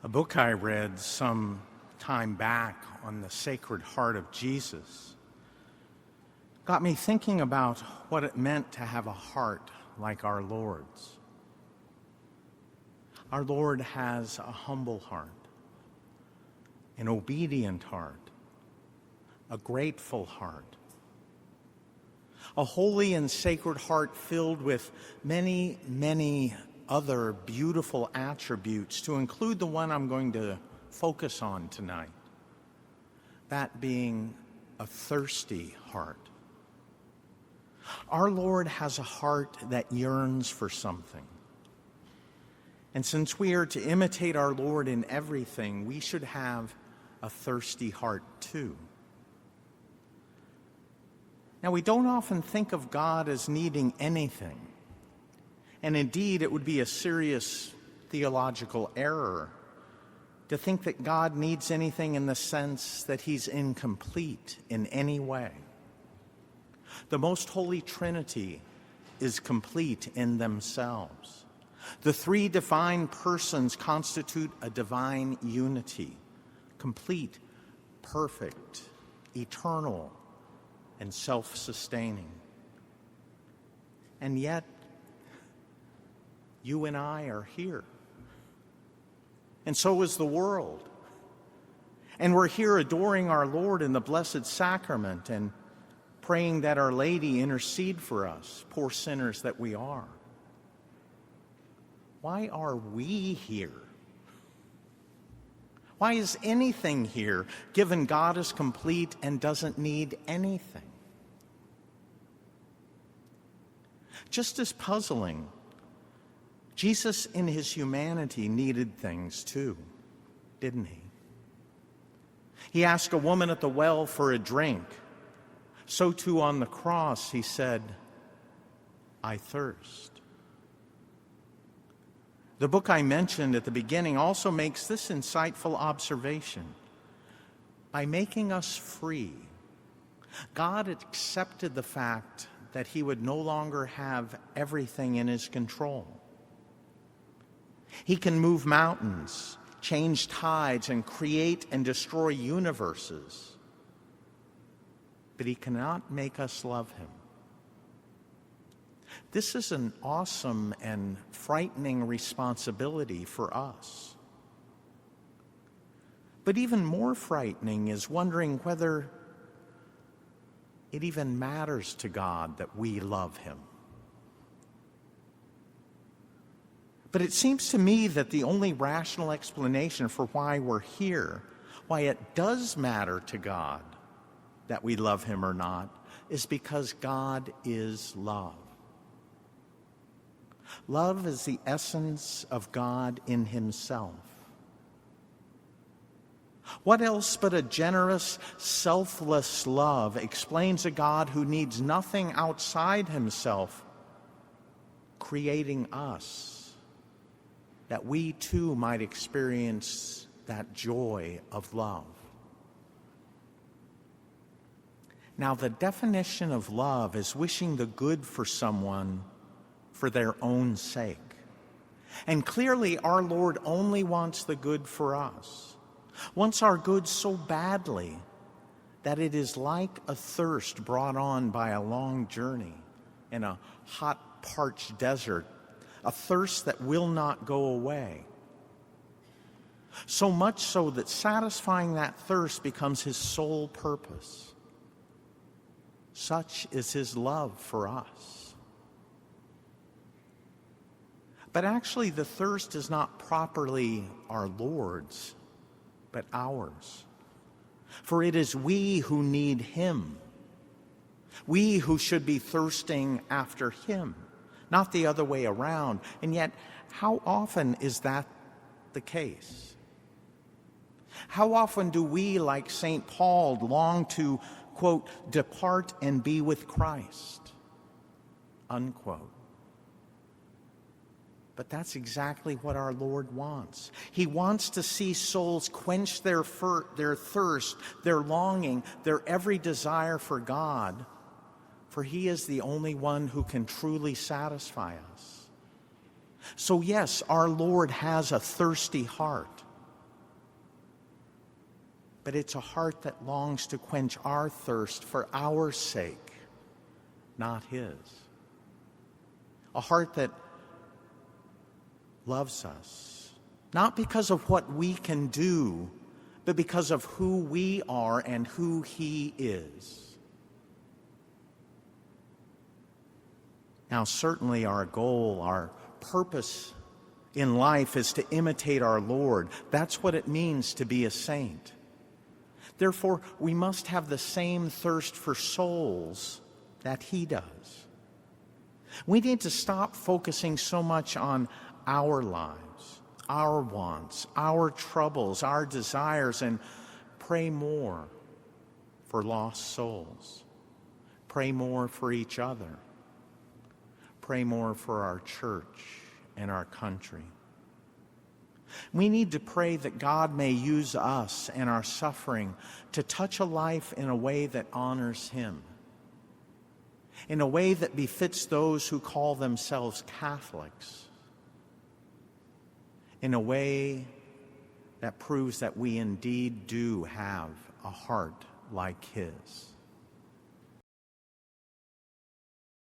A book I read some time back on the Sacred Heart of Jesus got me thinking about what it meant to have a heart like our Lord's. Our Lord has a humble heart, an obedient heart, a grateful heart, a holy and sacred heart filled with many, many other beautiful attributes, to include the one I'm going to focus on tonight, that being a thirsty heart. Our Lord has a heart that yearns for something. And since we are to imitate our Lord in everything, we should have a thirsty heart too. Now, we don't often think of God as needing anything. And indeed, it would be a serious theological error to think that God needs anything in the sense that he's incomplete in any way. The most holy Trinity is complete in themselves. The three divine persons constitute a divine unity, complete, perfect, eternal, and self-sustaining. And yet, you and I are here. And so is the world. And we're here adoring our Lord in the Blessed Sacrament and praying that Our Lady intercede for us, poor sinners that we are. Why are we here? Why is anything here, given God is complete and doesn't need anything? Just as puzzling, Jesus in his humanity needed things too, didn't he? He asked a woman at the well for a drink. So too on the cross he said, "I thirst." The book I mentioned at the beginning also makes this insightful observation. By making us free, God accepted the fact that he would no longer have everything in his control. He can move mountains, change tides, and create and destroy universes. But he cannot make us love him. This is an awesome and frightening responsibility for us. But even more frightening is wondering whether it even matters to God that we love him. But it seems to me that the only rational explanation for why we're here, why it does matter to God that we love him or not, is because God is love. Love is the essence of God in himself. What else but a generous, selfless love explains a God who needs nothing outside himself, creating us, that we too might experience that joy of love? Now, the definition of love is wishing the good for someone for their own sake. And clearly, our Lord only wants the good for us, wants our good so badly that it is like a thirst brought on by a long journey in a hot, parched desert, a thirst that will not go away. So much so that satisfying that thirst becomes his sole purpose. Such is his love for us. But actually, the thirst is not properly our Lord's, but ours. For it is we who need him. We who should be thirsting after him, not the other way around. And yet, how often is that the case? How often do we, like St. Paul, long to, quote, depart and be with Christ, unquote? But that's exactly what our Lord wants. He wants to see souls quench their thirst, their longing, their every desire for God, for he is the only one who can truly satisfy us. So yes, our Lord has a thirsty heart, but it's a heart that longs to quench our thirst for our sake, not his. A heart that loves us, not because of what we can do, but because of who we are and who he is. Now, certainly our goal, our purpose in life is to imitate our Lord. That's what it means to be a saint. Therefore, we must have the same thirst for souls that he does. We need to stop focusing so much on our lives, our wants, our troubles, our desires, and pray more for lost souls. Pray more for each other. Pray more for our church and our country. We need to pray that God may use us and our suffering to touch a life in a way that honors him, in a way that befits those who call themselves Catholics, in a way that proves that we indeed do have a heart like his.